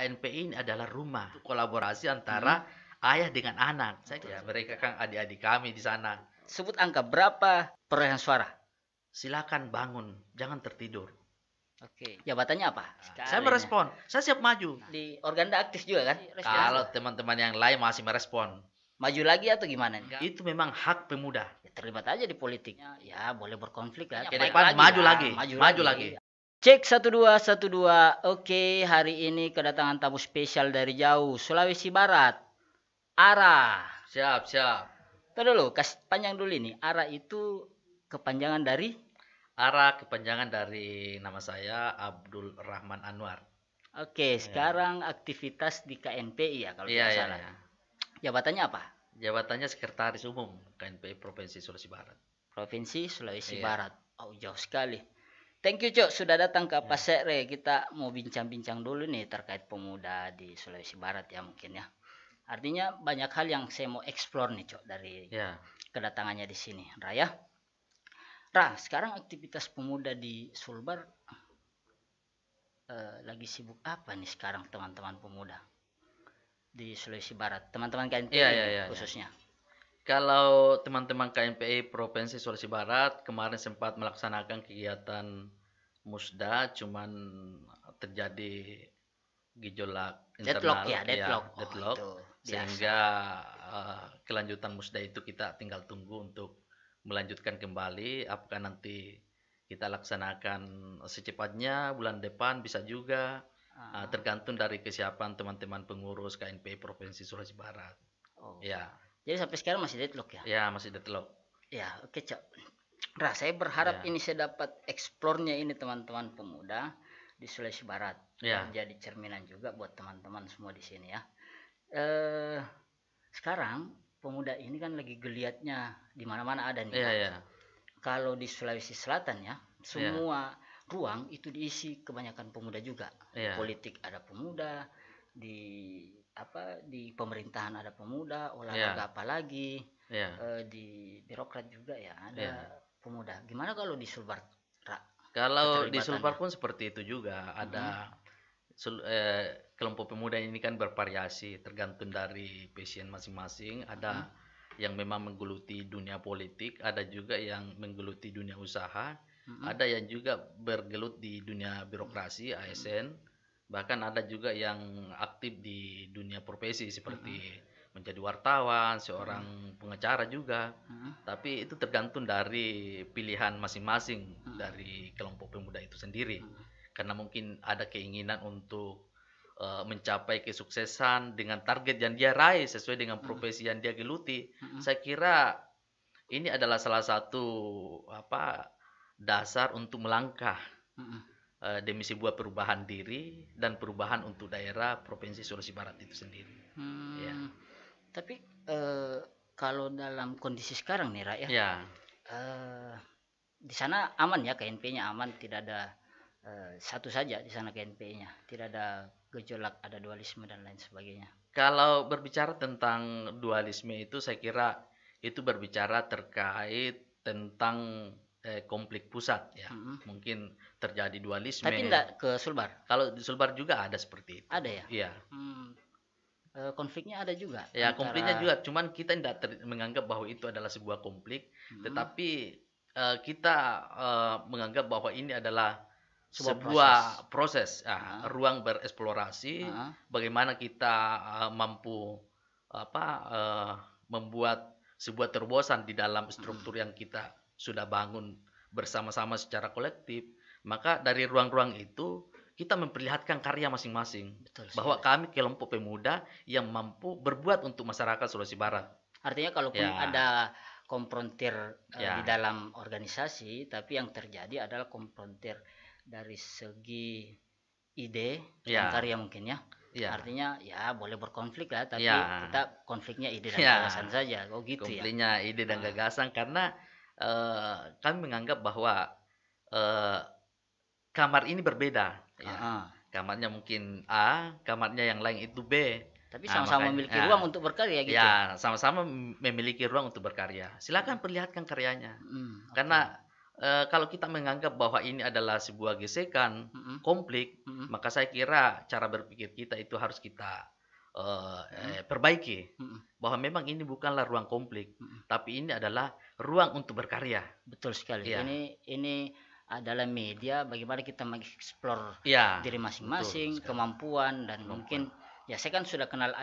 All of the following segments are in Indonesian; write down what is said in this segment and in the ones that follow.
KNPI ini adalah rumah kolaborasi antara ayah dengan anak. Mereka kan adik-adik kami di sana. Sebut angka berapa perolehan suara? Silakan bangun, jangan tertidur. Oke. Jabatannya apa? Saya merespon, saya siap maju. Di Organda aktif juga kan? Kalau teman-teman yang lain masih merespon. Maju lagi atau gimana? Itu memang hak pemuda. Ya, terlibat aja di politik. Ya boleh berkonflik lah. Ke depan maju lagi. Cek 1212. Oke, hari ini kedatangan tamu spesial dari jauh, Sulawesi Barat. Ara. Siap. Tuh dulu, kasih panjang dulu ini. Ara itu kepanjangan dari? Ara kepanjangan dari nama saya Abdul Rahman Anwar. Oke, sekarang aktivitas di KNPI ya kalau tidak salah. Iya. Jabatannya apa? Jabatannya Sekretaris Umum KNPI Provinsi Sulawesi Barat. Provinsi Sulawesi Barat. Oh, jauh sekali. Thank you, Cok, sudah datang ke Pasere. Kita mau bincang-bincang dulu nih terkait pemuda di Sulawesi Barat ya mungkin ya. Artinya banyak hal yang saya mau explore nih, Cok, dari kedatangannya di sini. Raya. Sekarang aktivitas pemuda di Sulbar lagi sibuk apa nih sekarang teman-teman pemuda di Sulawesi Barat, teman-teman KNPI khususnya? Kalau teman-teman KNPI Provinsi Sulawesi Barat kemarin sempat melaksanakan kegiatan musda, cuman terjadi gejolak internal, deadlock, sehingga kelanjutan musda itu kita tinggal tunggu untuk melanjutkan kembali. Apakah nanti kita laksanakan secepatnya bulan depan, bisa juga. Tergantung dari kesiapan teman-teman pengurus KNPI Provinsi Sulawesi Barat. Jadi sampai sekarang masih deadlock ya? Ya, masih deadlock. Ya, oke, Cok. Saya berharap ini saya dapat eksplornya ini teman-teman pemuda di Sulawesi Barat. Jadi cerminan juga buat teman-teman semua di sini ya. Sekarang pemuda ini kan lagi geliatnya di mana-mana ada nih. Kalau di Sulawesi Selatan ya, semua ruang itu diisi kebanyakan pemuda juga. Politik ada pemuda, di pemerintahan ada pemuda, olahraga apalagi, di birokrat juga ya ada pemuda. Gimana kalau di Sulbar? Kalau di Sulbar pun seperti itu juga, ada kelompok pemuda ini kan bervariasi tergantung dari passion masing-masing. Ada yang memang menggeluti dunia politik, ada juga yang menggeluti dunia usaha, ada yang juga bergelut di dunia birokrasi ASN, bahkan ada juga yang aktif di dunia profesi seperti menjadi wartawan, seorang pengacara juga. Tapi itu tergantung dari pilihan masing-masing dari kelompok pemuda itu sendiri. Karena mungkin ada keinginan untuk mencapai kesuksesan dengan target yang dia raih sesuai dengan profesi yang dia geluti. Saya kira ini adalah salah satu dasar untuk melangkah demi sebuah perubahan diri dan perubahan untuk daerah Provinsi Sulawesi Barat itu sendiri. Tapi kalau dalam kondisi sekarang nih, Ra, di sana aman ya, KNP-nya aman, tidak ada satu saja di sana KNP-nya, tidak ada gejolak, ada dualisme dan lain sebagainya. Kalau berbicara tentang dualisme itu, saya kira itu berbicara terkait tentang konflik pusat ya. Mungkin terjadi dualisme. Tapi tidak ke Sulbar. Kalau di Sulbar juga ada seperti itu. Ada ya? Iya. Konfliknya ada juga. Ya, konfliknya juga, cuman kita tidak menganggap bahwa itu adalah sebuah konflik, tetapi kita menganggap bahwa ini adalah sebuah proses ruang bereksplorasi, bagaimana kita mampu membuat sebuah terobosan di dalam struktur yang kita sudah bangun bersama-sama secara kolektif. Maka dari ruang-ruang itu kita memperlihatkan karya masing-masing. Bahwa kami kelompok pemuda yang mampu berbuat untuk masyarakat Sulawesi Barat. Artinya kalaupun ada konfrontir di dalam organisasi, tapi yang terjadi adalah konfrontir dari segi ide dan karya mungkin ya. Artinya ya boleh berkonflik lah, tapi kita konfliknya ide dan gagasan saja. Gitu konfliknya ide dan gagasan, karena kami menganggap bahwa kamar ini berbeda. Kamarnya mungkin A, kamarnya yang lain itu B. Tapi sama-sama memiliki ruang untuk berkarya gitu. Ya, sama-sama memiliki ruang untuk berkarya. Silakan perlihatkan karyanya. Karena kalau kita menganggap bahwa ini adalah sebuah gesekan, konflik, maka saya kira cara berpikir kita itu harus kita perbaiki. Bahwa memang ini bukanlah ruang konflik, tapi ini adalah ruang untuk berkarya. Betul sekali. Ya. Ini adalah media bagaimana kita mengeksplor diri masing-masing, kemampuan dan mungkin ya saya kan sudah kenal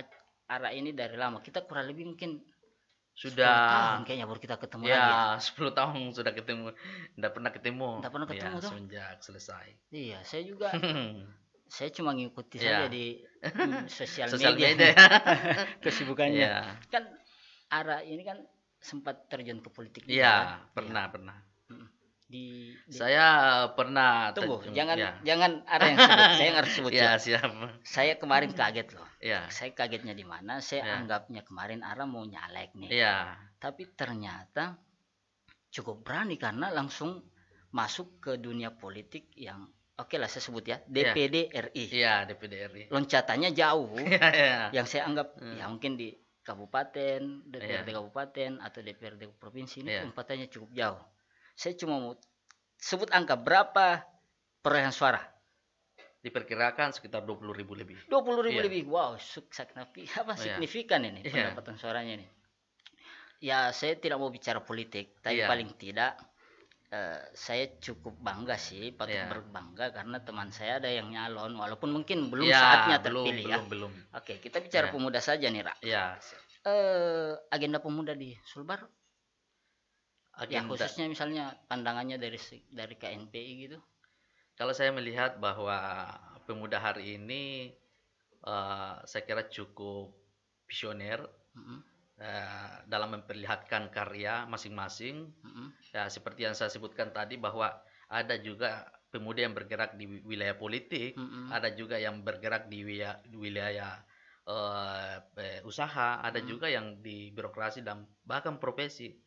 arah ini dari lama. Kita kurang lebih mungkin sudah 10 tahun kayaknya baru kita ketemu lagi ya. 10 tahun sudah ketemu. Tidak pernah ketemu tuh. Semenjak selesai. Iya, saya juga saya cuma ngikuti saja di sosial media. Kesibukannya. Kan arah ini kan sempat terjun ke politik juga. Iya, pernah. Saya pernah. Tunggu, jangan arah yang sebut. Saya yang harus sebut. Ya, siap. Saya kemarin kaget loh. Iya. Saya kagetnya di mana? Saya anggapnya kemarin arah mau nyalek nih. Iya. Tapi ternyata cukup berani karena langsung masuk ke dunia politik yang oke lah saya sebut ya, DPD RI. Iya, DPD RI. Loncatannya jauh. Yang saya anggap ya mungkin di kabupaten, DPRD kabupaten atau DPRD provinsi ini lompatannya cukup jauh. Saya cuma mau sebut angka berapa perolehan suara. Diperkirakan sekitar 20.000 lebih. 20.000 lebih. Wow, signifikan ini pendapatan suaranya ini. Ya, saya tidak mau bicara politik, tapi paling tidak saya cukup bangga sih, patut berbangga karena teman saya ada yang nyalon walaupun mungkin belum saatnya terpilih belum. Oke, kita bicara pemuda saja nih, Ra. Agenda pemuda di Sulbar. Ya, khususnya misalnya pandangannya dari KNPI gitu. Kalau saya melihat bahwa pemuda hari ini saya kira cukup visioner dalam memperlihatkan karya masing-masing. Ya, seperti yang saya sebutkan tadi bahwa ada juga pemuda yang bergerak di wilayah politik, ada juga yang bergerak di wilayah usaha, ada juga yang di birokrasi dan bahkan profesi.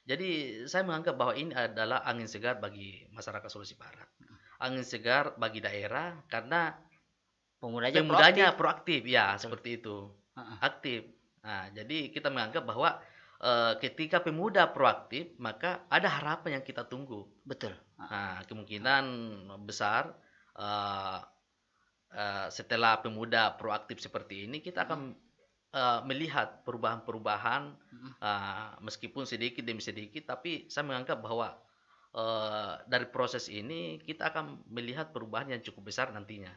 Jadi saya menganggap bahwa ini adalah angin segar bagi masyarakat Sulawesi Barat. Angin segar bagi daerah karena pemudanya proaktif seperti itu. Aktif. Nah, jadi kita menganggap bahwa ketika pemuda proaktif maka ada harapan yang kita tunggu. Betul. Nah, kemungkinan besar setelah pemuda proaktif seperti ini kita akan melihat perubahan-perubahan meskipun sedikit demi sedikit, tapi saya menganggap bahwa dari proses ini kita akan melihat perubahan yang cukup besar nantinya.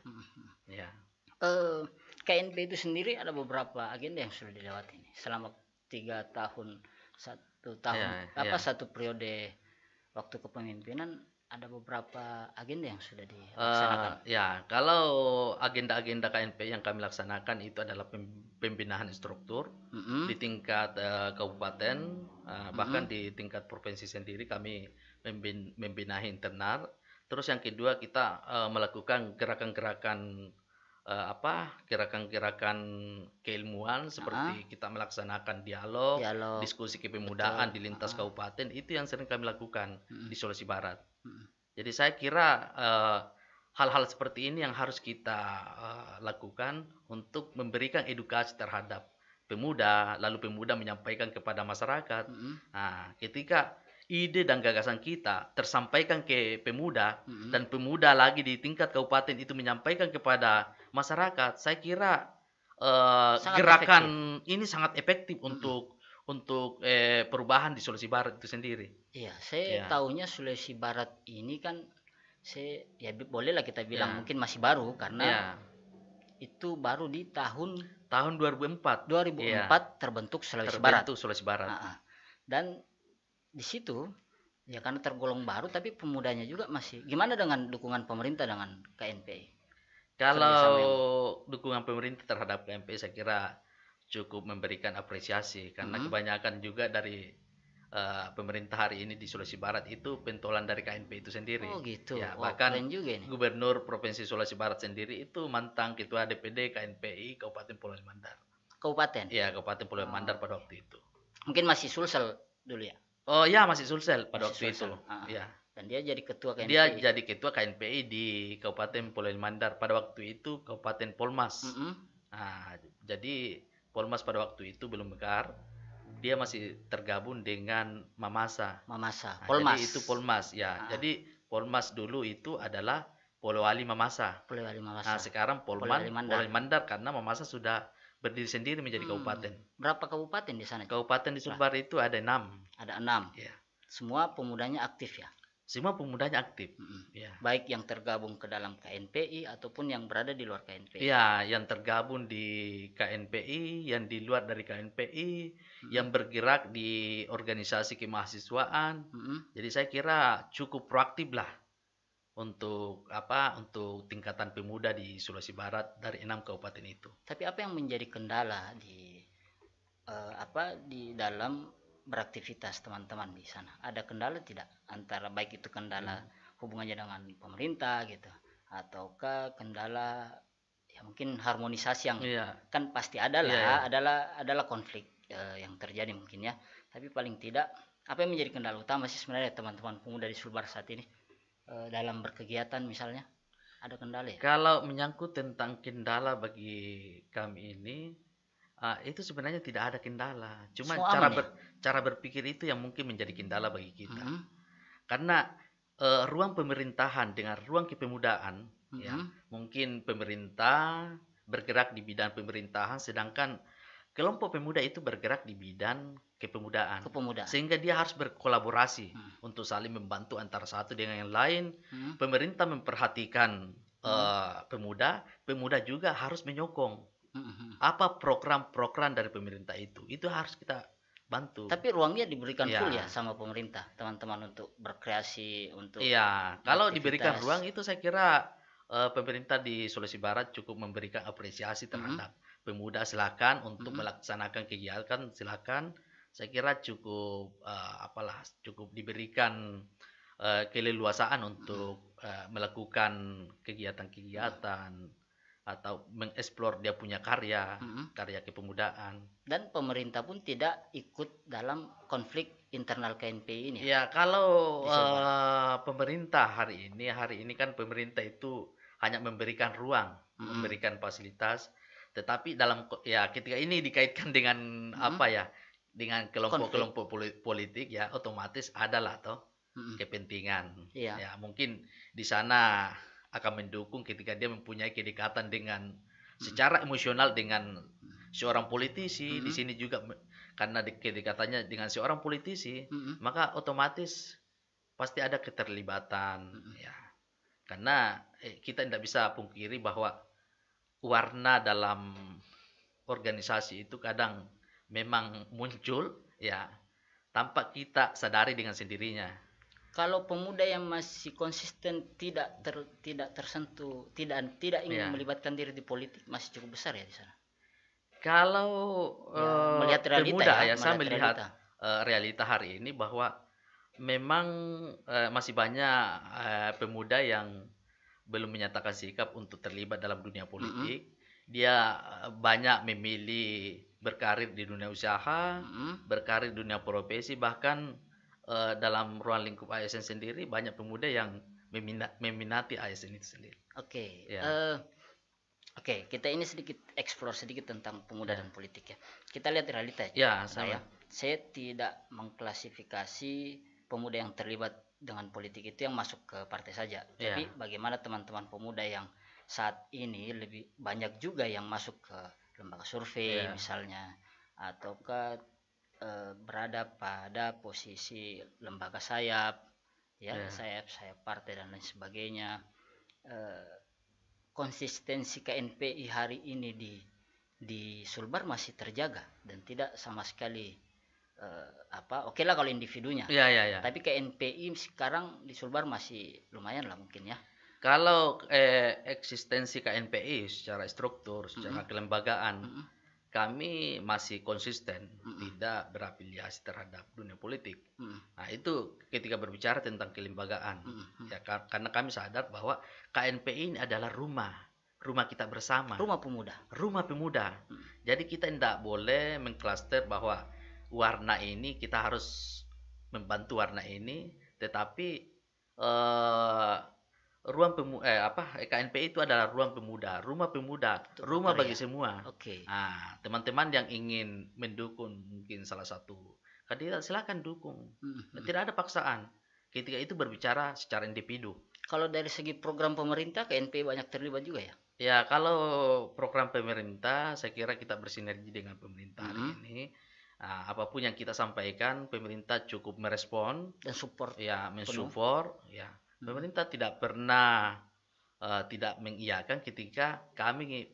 KNP itu sendiri ada beberapa agenda yang sudah dilewati selama 3 tahun, 1 tahun, satu periode waktu kepemimpinan. Ada beberapa agenda yang sudah dilaksanakan. Kalau agenda-agenda KNP yang kami laksanakan itu adalah pembinaan struktur di tingkat kabupaten, bahkan di tingkat provinsi sendiri kami membina internal. Terus yang kedua kita melakukan gerakan-gerakan keilmuan seperti kita melaksanakan dialog, diskusi kepemudaan di lintas kabupaten. Itu yang sering kami lakukan di Sulawesi Barat. Jadi saya kira hal-hal seperti ini yang harus kita lakukan untuk memberikan edukasi terhadap pemuda, lalu pemuda menyampaikan kepada masyarakat. Nah, ketika ide dan gagasan kita tersampaikan ke pemuda dan pemuda lagi di tingkat kabupaten itu menyampaikan kepada masyarakat, saya kira gerakan ini sangat efektif untuk perubahan di Sulawesi Barat itu sendiri. Iya, saya tahunya Sulawesi Barat ini kan bolehlah kita bilang mungkin masih baru karena itu baru di tahun 2004 terbentuk Sulawesi Barat. Dan di situ karena tergolong baru tapi pemudanya juga masih. Gimana dengan dukungan pemerintah dengan KNPI? Kalau dukungan pemerintah terhadap KNPI saya kira cukup memberikan apresiasi karena kebanyakan juga dari pemerintah hari ini di Sulawesi Barat itu pentolan dari KNPI itu sendiri. Oh gitu. Bahkan juga ini. Gubernur Provinsi Sulawesi Barat sendiri itu mantan ketua DPD KNPI Kabupaten Pulau Mandar. Kabupaten? Iya, Kabupaten Pulau Mandar pada waktu itu. Mungkin masih Sulsel dulu ya? Oh iya, masih Sulsel pada waktu itu. Ya. Dan dia jadi ketua KNPI. Dia jadi ketua KNPI di Kabupaten Pulau Mandar pada waktu itu Kabupaten Polmas. Nah, jadi Polmas pada waktu itu belum mekar. dia masih tergabung dengan Mamasa. Mamasa, Polmas. Jadi itu Polmas ya. Jadi Polmas dulu itu adalah Polewali Mamasa. Polewali Mamasa. Nah, sekarang Polewali Mandar karena Mamasa sudah berdiri sendiri menjadi kabupaten. Berapa kabupaten di sana? Kabupaten di Sulbar itu ada 6. Ada 6. Ya. Semua pemudanya aktif ya? Semua pemudanya aktif. Ya. Baik yang tergabung ke dalam KNPI ataupun yang berada di luar KNPI. Ya, yang tergabung di KNPI, yang di luar dari KNPI, yang bergerak di organisasi kemahasiswaan. Jadi saya kira cukup proaktif lah untuk untuk tingkatan pemuda di Sulawesi Barat dari 6 kabupaten itu. Tapi apa yang menjadi kendala di di dalam beraktivitas teman-teman di sana? Ada kendala tidak antara baik itu kendala hubungannya dengan pemerintah gitu, ataukah kendala ya mungkin harmonisasi yang kan pasti adalah konflik yang terjadi mungkin ya. Tapi paling tidak apa yang menjadi kendala utama sih sebenarnya teman-teman pemuda di Sulbar saat ini dalam berkegiatan misalnya? Ada kendala ya? Kalau menyangkut tentang kendala bagi kami ini itu sebenarnya tidak ada kendala, cuma cara berpikir itu yang mungkin menjadi kendala bagi kita. Karena ruang pemerintahan dengan ruang kepemudaan, ya mungkin pemerintah bergerak di bidang pemerintahan, sedangkan kelompok pemuda itu bergerak di bidang kepemudaan. Sehingga dia harus berkolaborasi untuk saling membantu antara satu dengan yang lain. Pemerintah memperhatikan pemuda juga harus menyokong apa program-program dari pemerintah itu harus kita bantu. Tapi ruangnya diberikan full ya sama pemerintah, teman-teman, untuk berkreasi, untuk kalau diberikan ruang itu saya kira pemerintah di Sulawesi Barat cukup memberikan apresiasi terhadap pemuda. Silakan untuk melaksanakan kegiatan, silakan. Saya kira cukup cukup diberikan keleluasaan untuk melakukan kegiatan-kegiatan atau mengeksplor dia punya karya kepemudaan. Dan pemerintah pun tidak ikut dalam konflik internal KNPI ini. Ya, kalau pemerintah hari ini kan pemerintah itu hanya memberikan ruang, memberikan fasilitas, tetapi dalam ketika ini dikaitkan dengan dengan kelompok-kelompok politik ya, otomatis adalah kepentingan. Ya, mungkin di sana akan mendukung ketika dia mempunyai kedekatan dengan secara emosional dengan seorang politisi. Di sini juga karena kedekatannya dengan seorang politisi, maka otomatis pasti ada keterlibatan ya. Karena kita tidak bisa pungkiri bahwa warna dalam organisasi itu kadang memang muncul ya tanpa kita sadari dengan sendirinya. Kalau pemuda yang masih konsisten tidak tersentuh, tidak ingin melibatkan diri di politik, masih cukup besar ya di sana. Kalau melihat realita saya melihat realita hari ini bahwa memang masih banyak pemuda yang belum menyatakan sikap untuk terlibat dalam dunia politik. Dia banyak memilih berkarir di dunia usaha, berkarir di dunia profesi, bahkan dalam ruang lingkup ASN sendiri banyak pemuda yang meminati ASN itu sendiri. Oke, kita ini sedikit explore sedikit tentang pemuda dan politik ya. Kita lihat realita ya. Saya tidak mengklasifikasi pemuda yang terlibat dengan politik itu yang masuk ke partai saja. Tapi bagaimana teman-teman pemuda yang saat ini lebih banyak juga yang masuk ke lembaga survei misalnya, ataukah berada pada posisi lembaga sayap partai dan lain sebagainya. Konsistensi KNPI hari ini di Sulbar masih terjaga dan tidak sama sekali oke lah kalau individunya. Tapi KNPI sekarang di Sulbar masih lumayan lah mungkin ya. Kalau eksistensi KNPI secara struktur, secara kelembagaan, kami masih konsisten tidak berafiliasi terhadap dunia politik. Nah, itu ketika berbicara tentang kelembagaan. Ya, karena kami sadar bahwa KNPI ini adalah rumah kita bersama. Rumah pemuda. Jadi kita tidak boleh mengklaster bahwa warna ini kita harus membantu warna ini, tetapi ruang KNPI itu adalah ruang pemuda, rumah pemuda, rumah bagi semua. Oke. Nah, teman-teman yang ingin mendukung mungkin salah satu kandidat silakan dukung. Tidak ada paksaan. Ketika itu berbicara secara individu. Kalau dari segi program pemerintah, KNPI banyak terlibat juga ya? Ya, kalau program pemerintah, saya kira kita bersinergi dengan pemerintah hari ini. Nah, apapun yang kita sampaikan, pemerintah cukup merespon dan support. Ya, mensupport. Ya, pemerintah tidak pernah tidak mengiyakan ketika kami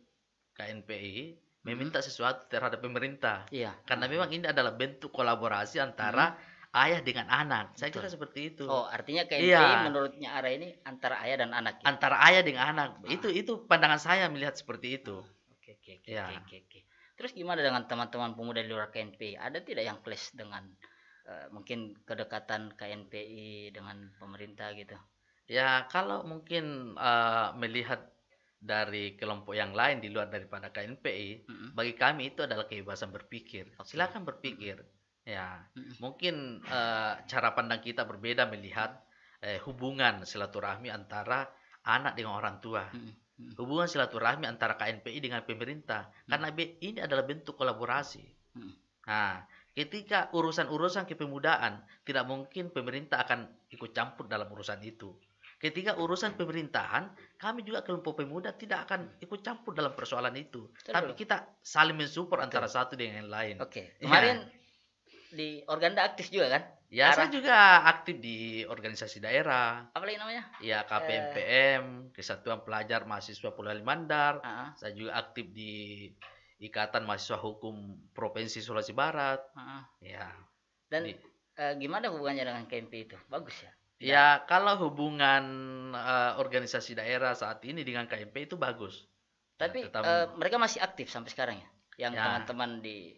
KNPI meminta sesuatu terhadap pemerintah. Iya. Karena memang ini adalah bentuk kolaborasi antara ayah dengan anak. Saya kira seperti itu. Oh, artinya KNPI menurutnya Ara ini antara ayah dan anak. Ya? Antara ayah dengan anak. Itu pandangan saya melihat seperti itu. Oke. Terus gimana dengan teman-teman pemuda di luar KNPI? Ada tidak yang clash dengan mungkin kedekatan KNPI dengan pemerintah gitu? Ya, kalau mungkin melihat dari kelompok yang lain di luar daripada KNPI, bagi kami itu adalah kebebasan berpikir. Silakan berpikir. Ya, mungkin cara pandang kita berbeda melihat hubungan silaturahmi antara anak dengan orang tua. Hubungan silaturahmi antara KNPI dengan pemerintah. Karena ini adalah bentuk kolaborasi. Nah, ketika urusan-urusan kepemudaan, tidak mungkin pemerintah akan ikut campur dalam urusan itu. Ketika urusan pemerintahan, kami juga kelompok pemuda tidak akan ikut campur dalam persoalan itu. Tapi kita saling mensupport antara satu dengan yang lain. Oke. Kemarin di Organda aktif juga kan? Ya, saya juga aktif di organisasi daerah. Apa lagi namanya? Ya, KPMPM, Kesatuan Pelajar Mahasiswa Pulau Mandar. Saya juga aktif di Ikatan Mahasiswa Hukum Provinsi Sulawesi Barat. Ya. Dan gimana hubungannya dengan KMP itu? Bagus ya? Ya, kalau hubungan organisasi daerah saat ini dengan KMP itu bagus. Tapi mereka masih aktif sampai sekarang ya? Yang teman-teman di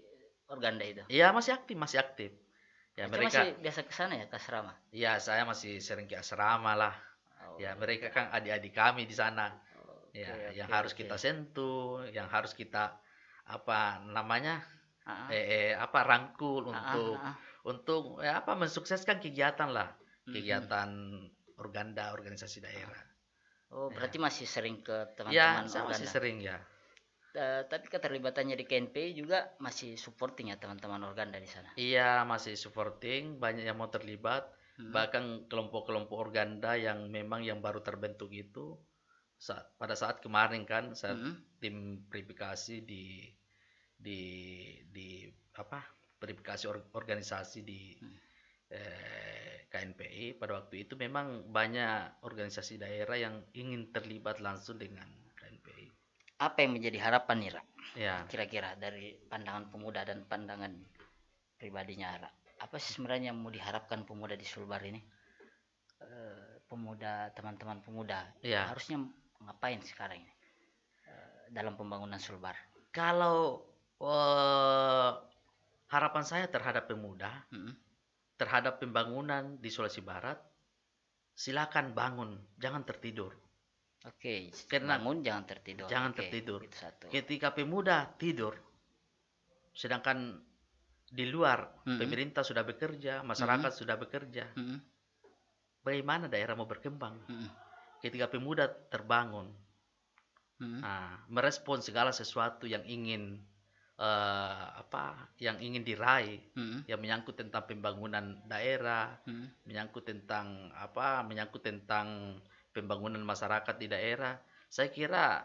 Organda itu? Iya, masih aktif. Ya, mereka masih biasa ke sana ya, ke asrama? Iya, saya masih sering ke asrama lah. Ya, mereka kan adik-adik kami di sana. Yang harus kita sentuh, yang harus kita rangkul untuk mensukseskan kegiatan lah. Kegiatan Organda, organisasi daerah. Oh, berarti masih sering ke teman-teman Organda? Ya, saya masih sering ya. Tapi keterlibatannya di KNPI juga masih supporting ya teman-teman Organda di sana? Iya, masih supporting, banyak yang mau terlibat. Bahkan kelompok-kelompok Organda yang memang yang baru terbentuk itu pada saat kemarin kan saat tim verifikasi verifikasi organisasi di KNPI pada waktu itu memang banyak organisasi daerah yang ingin terlibat langsung dengan KNPI. Apa yang menjadi harapan nih, Ra? Ya. Kira-kira dari pandangan pemuda dan pandangan pribadinya, Ra? Apa sih sebenarnya yang mau diharapkan pemuda di Sulbar ini? Teman-teman pemuda, harusnya ngapain sekarang ini dalam pembangunan Sulbar? Kalau harapan saya terhadap pemuda, terhadap pembangunan di Sulawesi Barat, silakan bangun, jangan tertidur. Oke, bangun jangan tertidur. Jangan tertidur. Ketika pemuda tidur, sedangkan di luar pemerintah sudah bekerja, masyarakat sudah bekerja, bagaimana daerah mau berkembang? Ketika pemuda terbangun, merespon segala sesuatu yang ingin diraih, yang menyangkut tentang pembangunan daerah, menyangkut tentang pembangunan masyarakat di daerah. Saya kira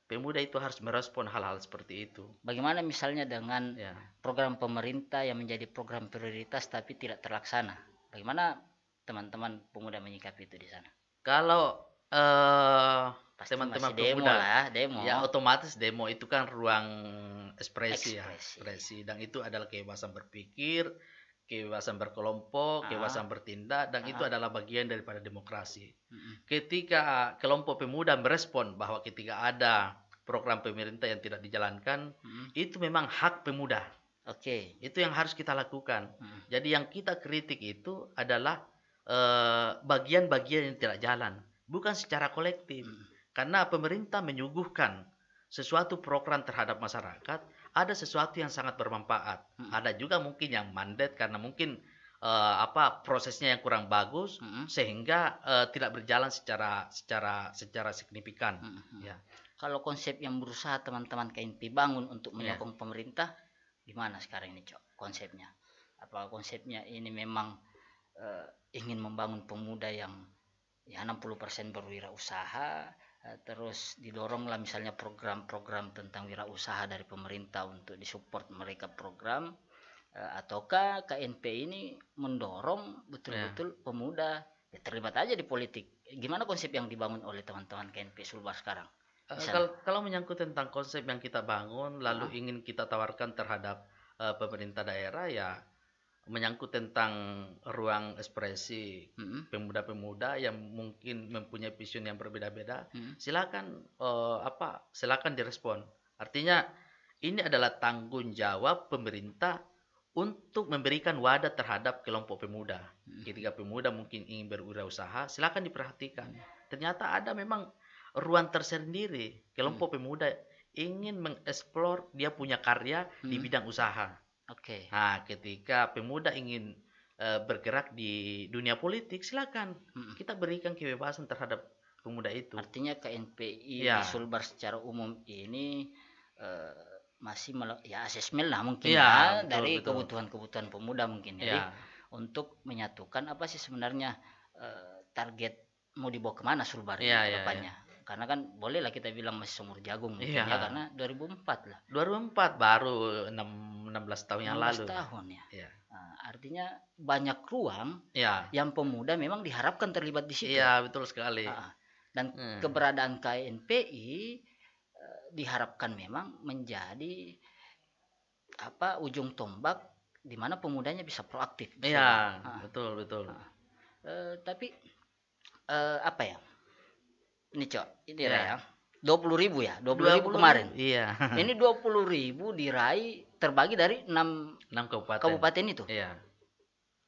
pemuda itu harus merespon hal-hal seperti itu. Bagaimana misalnya dengan program pemerintah yang menjadi program prioritas tapi tidak terlaksana? Bagaimana teman-teman pemuda menyikapi itu di sana? Kalau teman-teman pemuda demo. Ya otomatis demo itu kan ruang ekspresi. Dan itu adalah kebebasan berpikir, kebebasan berkelompok, kebebasan bertindak, dan itu adalah bagian daripada demokrasi. Ketika kelompok pemuda merespon bahwa ketika ada program pemerintah yang tidak dijalankan, itu memang hak pemuda. Itu yang harus kita lakukan. Jadi yang kita kritik itu adalah bagian-bagian yang tidak jalan, bukan secara kolektif. Karena pemerintah menyuguhkan sesuatu program terhadap masyarakat, ada sesuatu yang sangat bermanfaat. Ada juga mungkin yang mandat karena mungkin prosesnya yang kurang bagus sehingga tidak berjalan secara signifikan. Ya. Kalau konsep yang berusaha teman-teman KNP bangun untuk menyokong pemerintah, gimana sekarang ini, Cok? Konsepnya? Apa konsepnya ini memang ingin membangun pemuda yang 60% berwirausaha, terus didoronglah misalnya program-program tentang wirausaha dari pemerintah untuk disupport mereka program, ataukah KNP ini mendorong betul-betul pemuda terlibat aja di politik? Gimana konsep yang dibangun oleh teman-teman KNP Sulbar sekarang? Kalau menyangkut tentang konsep yang kita bangun lalu ingin kita tawarkan terhadap pemerintah daerah, ya menyangkut tentang ruang ekspresi pemuda-pemuda yang mungkin mempunyai vision yang berbeda-beda, silakan direspon. Artinya ini adalah tanggung jawab pemerintah untuk memberikan wadah terhadap kelompok pemuda. Ketika pemuda mungkin ingin berwirausaha, silakan diperhatikan. Ternyata ada memang ruang tersendiri kelompok pemuda ingin mengeksplor dia punya karya di bidang usaha. Nah, ketika pemuda ingin bergerak di dunia politik, silakan kita berikan kebebasan terhadap pemuda itu. Artinya KNPI di Sulbar secara umum ini masih asesmen lah mungkin dari kebutuhan-kebutuhan pemuda mungkin. Jadi untuk menyatukan apa sih sebenarnya target mau dibawa kemana Sulbar ke depannya. Karena kan bolehlah kita bilang masih sumur jagung mungkin karena 2004 lah. 2004 baru 16 tahun yang lalu. 16 tahun ya. Nah, artinya banyak ruang yang pemuda memang diharapkan terlibat di situ. Iya, betul sekali. Dan keberadaan KNPI diharapkan memang menjadi ujung tombak di mana pemudanya bisa proaktif. Iya, betul. Tapi ini Cok, ini ya 20.000 ya, 20.000 kemarin. Iya. Ini 20.000 diraih terbagi dari 6 kabupaten itu. Iya.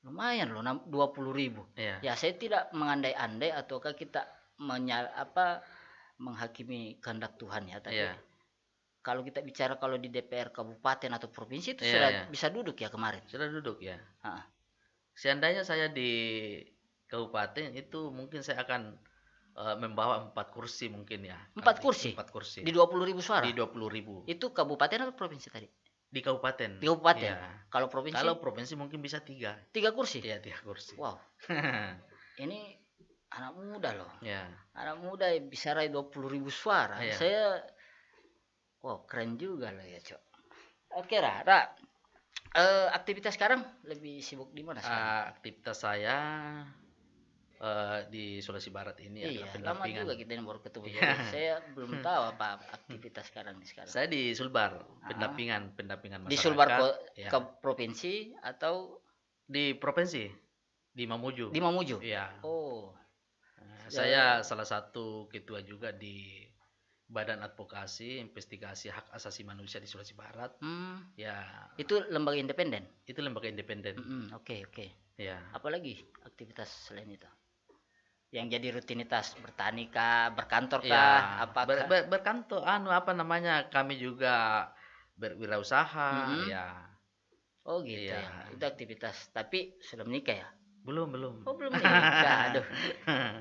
Lumayan loh 20.000. Iya. Ya saya tidak mengandai-andai ataukah kita menghakimi kehendak Tuhan ya, tapi kalau kita bicara kalau di DPR kabupaten atau provinsi itu sudah bisa duduk ya kemarin. Sudah duduk ya. Seandainya saya di kabupaten itu mungkin saya akan membawa 4 kursi mungkin ya. 4 kursi? 4 kursi. Di 20.000 suara? Di 20.000. Itu kabupaten atau provinsi tadi? Di kabupaten. Di kabupaten? Ya. Kalau provinsi? Kalau provinsi mungkin bisa 3. 3 kursi? Iya, 3 kursi. Wow. Ini anak muda loh. Ya. Anak muda bisa raih 20.000 suara. Ya. Saya keren juga lah ya, Cok. Oke, Ra. Aktivitas sekarang lebih sibuk di mana sekarang? Aktivitas saya di Sulawesi Barat ini adalah pendampingan. Lama juga kita baru ketemu. Saya belum tahu apa aktivitas sekarang. Saya di Sulbar, pendampingan masyarakat. Di Sulbar ke provinsi atau di provinsi? Di Mamuju. Di Mamuju. Iya. Oh. Saya salah satu ketua juga di Badan Advokasi Investigasi Hak Asasi Manusia di Sulawesi Barat. Ya. Itu lembaga independen. Itu lembaga independen. Oke. Ya. Apalagi aktivitas selain itu? Yang jadi rutinitas bertani kah, berkantor kah, apakah? Berkantor, kami juga berwirausaha, ya. Oh gitu ya. Itu aktivitas. Tapi sudah menikah ya? Belum. Oh belum menikah. Aduh,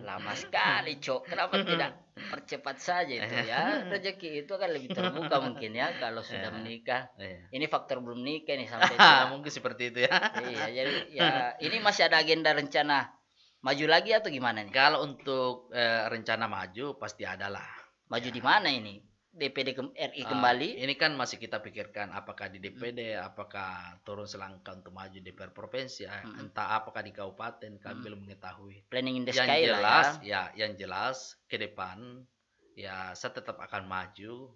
lama sekali Cok. Kenapa tidak percepat saja itu ya? Rezeki itu akan lebih terbuka mungkin ya kalau sudah menikah. Ini faktor belum nikah nih sampai. Mungkin seperti itu ya. Iya, jadi ya ini masih ada agenda rencana maju lagi atau gimana nih? Kalau untuk rencana maju pasti ada lah. Maju di mana ini? DPD RI kembali? Ini kan masih kita pikirkan apakah di DPD, apakah turun selangkah untuk maju DPR provinsi, entah apakah di kabupaten, kami belum mengetahui. Planning in the yang sky jelas, lah ya. Yang jelas ke depan ya saya tetap akan maju.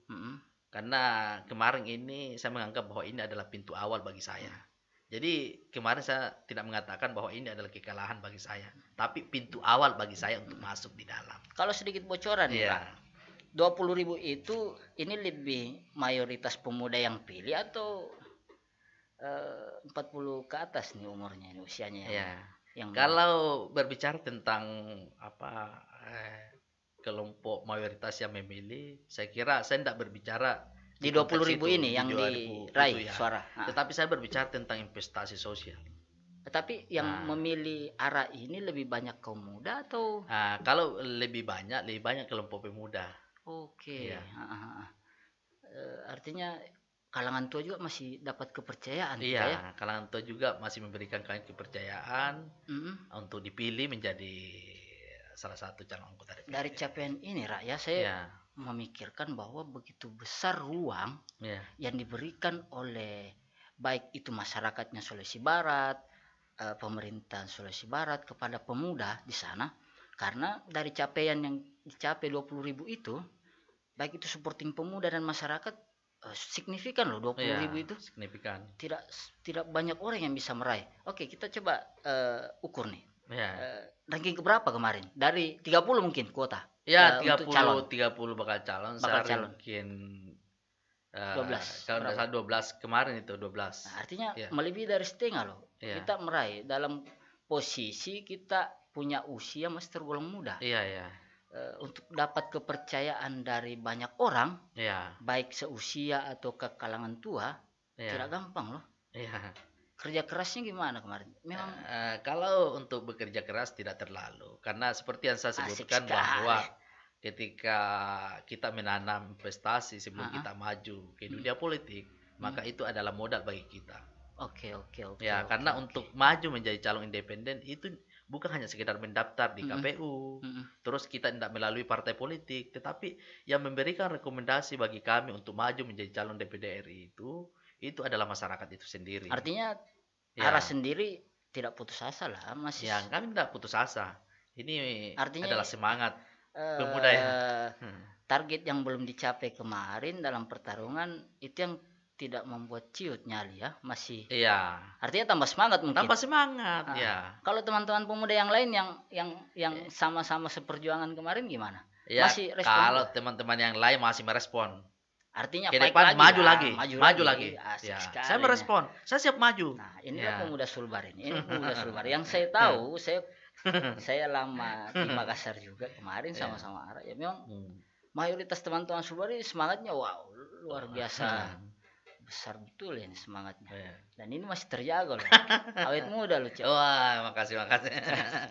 Karena kemarin ini saya menganggap bahwa ini adalah pintu awal bagi saya. Jadi kemarin saya tidak mengatakan bahwa ini adalah kekalahan bagi saya, tapi pintu awal bagi saya untuk masuk di dalam. Kalau sedikit bocoran ya, 20.000 itu ini lebih mayoritas pemuda yang pilih atau 40 ke atas nih umurnya, usianya? Yang kalau berbicara tentang kelompok mayoritas yang memilih, saya kira saya tidak berbicara di 20.000 ini yang diraih suara. Tetapi saya berbicara tentang investasi sosial. Tapi yang memilih arah ini lebih banyak kaum muda atau? Kalau lebih banyak kelompok pemuda. Oke. Ya. Artinya kalangan tua juga masih dapat kepercayaan. Iya, ya? Kalangan tua juga masih memberikan kepercayaan untuk dipilih menjadi salah satu calon anggota DPD. Dari capaian ini, Rak, saya memikirkan bahwa begitu besar ruang yang diberikan oleh baik itu masyarakatnya Sulawesi Barat, pemerintahan Sulawesi Barat kepada pemuda di sana, karena dari capaian yang dicapai 20.000 itu, baik itu supporting pemuda dan masyarakat signifikan loh 20.000 itu. Signifikan. Tidak banyak orang yang bisa meraih. Oke, kita coba ukur nih. Ranking keberapa kemarin? Dari 30 mungkin kuota. Ya, 30 bakal calon. Saya mungkin 12. Kalau tidak salah 12 kemarin itu 12. Nah, artinya melebihi dari setengah loh. Kita meraih dalam posisi kita punya usia masih tergolong muda. Iya. Untuk dapat kepercayaan dari banyak orang, baik seusia atau ke kalangan tua, tidak gampang loh. Kerja kerasnya gimana kemarin? Memang kalau untuk bekerja keras tidak terlalu, karena seperti yang saya sebutkan bahwa ketika kita menanam investasi sebelum kita maju ke dunia politik, maka itu adalah modal bagi kita. Oke. Karena untuk maju menjadi calon independen itu bukan hanya sekedar mendaftar di KPU, terus kita tidak melalui partai politik, tetapi yang memberikan rekomendasi bagi kami untuk maju menjadi calon DPD RI itu adalah masyarakat itu sendiri. Artinya arah sendiri tidak putus asa lah, masih. Ya, kami tidak putus asa. Ini artinya adalah semangat pemuda ya. Target yang belum dicapai kemarin dalam pertarungan itu yang tidak membuat ciut nyali ya, masih. Iya. Artinya tambah semangat mungkin. Tambah semangat, ya. Kalau teman-teman pemuda yang lain yang sama-sama seperjuangan kemarin gimana? Ya, masih respon. Kalau teman-teman yang lain masih merespon. Artinya ke depan maju lagi. Ya. Saya merespon. Saya siap maju. Nah, inilah pemuda Sulbar ini. Ini pemuda Sulbar. Yang saya tahu, saya lama di Makassar juga kemarin sama-sama arah. Ya memang mayoritas teman-teman Sulbar ini semangatnya luar biasa. Besar betul ini semangatnya. Dan ini masih terjaga loh. Awet muda loh, Cak. Wah, makasih.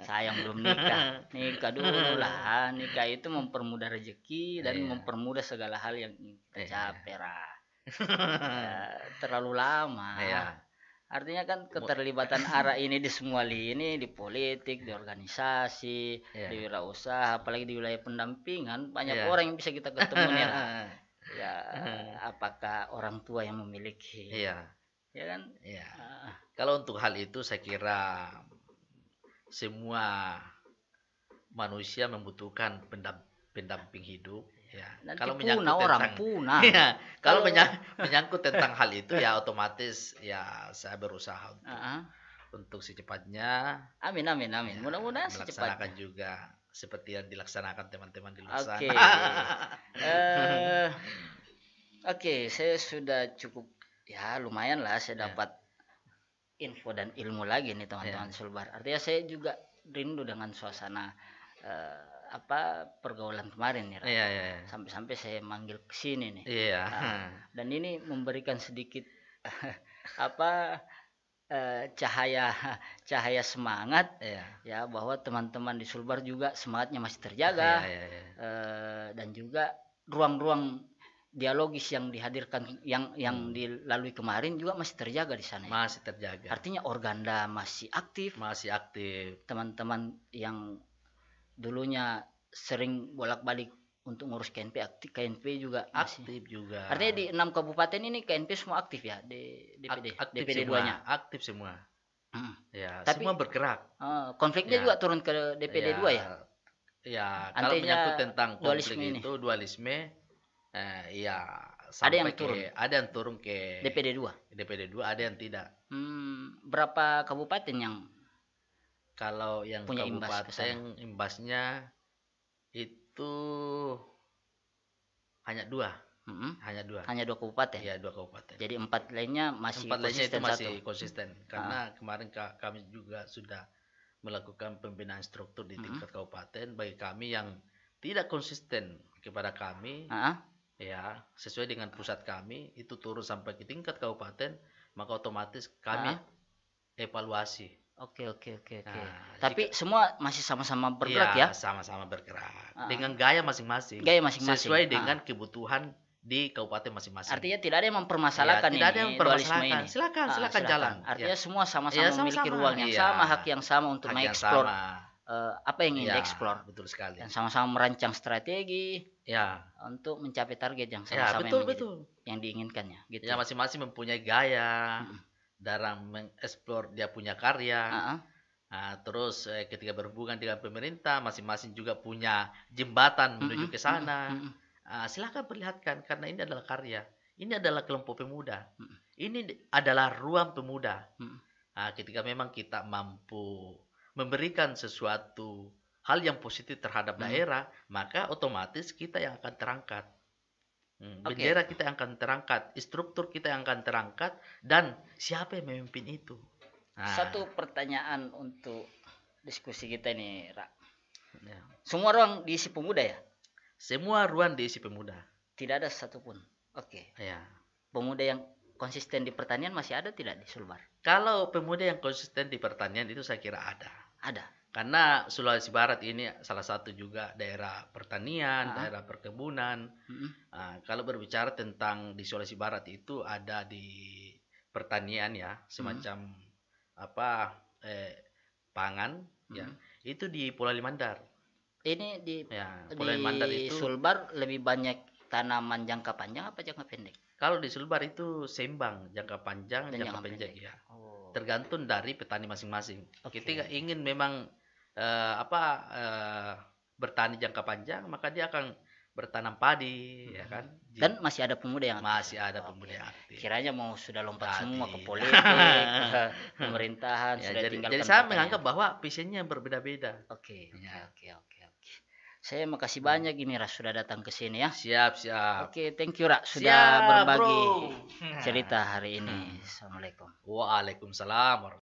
Sayang belum nikah. Nikah dulu lah. Nikah itu mempermudah rezeki dan mempermudah segala hal yang kita capai. Terlalu lama. Artinya kan keterlibatan arah ini di semua lini, di politik, di organisasi, di wirausaha, apalagi di wilayah pendampingan, banyak orang yang bisa kita ketemu nih. Ya, apakah orang tua yang memiliki? Ya kan? Kalau untuk hal itu saya kira semua manusia membutuhkan pendamping hidup. Kalau menyangkut tentang hal itu ya otomatis saya berusaha untuk secepatnya. Amin. Mudah-mudahan secepatnya juga seperti yang dilaksanakan teman-teman di luar sana. Oke, saya sudah cukup lumayan lah saya dapat info dan ilmu lagi nih teman-teman Sulbar. Artinya saya juga rindu dengan suasana pergaulan kemarin nih. Sampai-sampai saya manggil ke sini nih. Dan ini memberikan sedikit cahaya semangat bahwa teman-teman di Sulbar juga semangatnya masih terjaga. Dan juga ruang-ruang dialogis yang dihadirkan yang dilalui kemarin juga masih terjaga di sana. Masih terjaga. Artinya organda masih aktif. Teman-teman yang dulunya sering bolak-balik untuk ngurus KNP KNP juga aktif juga. Artinya di 6 kabupaten ini KNP semua aktif ya di DPD 2-nya. Aktif semua. Tapi semua bergerak. Konfliknya juga turun ke DPD 2 ya. Kalau menyangkut tentang konflik itu dualisme sampai ada yang turun ke DPD 2, ada yang tidak. Berapa kabupaten yang kalau yang punya kabupaten imbasnya itu hanya 2. Hanya 2 kabupaten. Iya, 2 kabupaten. Jadi 4 lainnya masih konsisten. Karena kemarin kami juga sudah melakukan pembinaan struktur di tingkat kabupaten bagi kami yang tidak konsisten kepada kami. Sesuai dengan pusat kami itu turun sampai ke tingkat kabupaten, maka otomatis kami evaluasi Oke. Nah, tapi semua masih sama-sama bergerak ya? Sama-sama bergerak dengan gaya masing-masing. Sesuai dengan kebutuhan di kabupaten masing-masing. Artinya tidak ada yang mempermasalahkan tidak ada yang mempermasalahkan. Silakan jalan. Artinya semua sama-sama memiliki ruang yang sama, hak yang sama untuk mengeksplor apa yang ingin dieksplor. Betul sekali. Dan sama-sama merancang strategi untuk mencapai target yang sama-sama yang diinginkannya. Gitu. Ya, masing-masing mempunyai gaya dalam mengeksplor dia punya karya. Terus ketika berhubungan dengan pemerintah, masing-masing juga punya jembatan menuju ke sana. Silakan perlihatkan, karena ini adalah karya. Ini adalah kelompok pemuda. Ini adalah ruang pemuda. Ketika memang kita mampu memberikan sesuatu hal yang positif terhadap daerah, maka otomatis kita yang akan terangkat. Bendera kita yang akan terangkat, struktur kita yang akan terangkat, dan siapa yang memimpin itu. Satu pertanyaan untuk diskusi kita ini, Ra. Semua ruang diisi pemuda ya? Semua ruang diisi pemuda. Tidak ada satupun. Pemuda yang konsisten di pertanian masih ada tidak di Sulbar? Kalau pemuda yang konsisten di pertanian itu saya kira ada. Ada. Karena Sulawesi Barat ini salah satu juga daerah pertanian, daerah perkebunan. Kalau berbicara tentang di Sulawesi Barat itu ada di pertanian ya, semacam pangan ya. Itu di Pulau Limandar. Ini di Pulau Limandar itu Sulbar lebih banyak tanaman jangka panjang apa jangka pendek? Kalau di Sulbar itu seimbang, jangka panjang dan jangka pendek ya. Tergantung dari petani masing-masing. Ketika ingin memang bertani jangka panjang, maka dia akan bertanam padi, ya kan? Dan masih ada pemuda yang aktif. Masih ada pemuda yang aktif. Kiranya mau sudah lompat semua ke politik, pemerintahan, sudah tinggalkan. Jadi saya menganggap bahwa visinya berbeda-beda. Oke. Saya makasih banyak ini Ra sudah datang ke sini ya. Siap. Oke, thank you Ra sudah berbagi cerita hari ini. Assalamualaikum. Waalaikumsalam.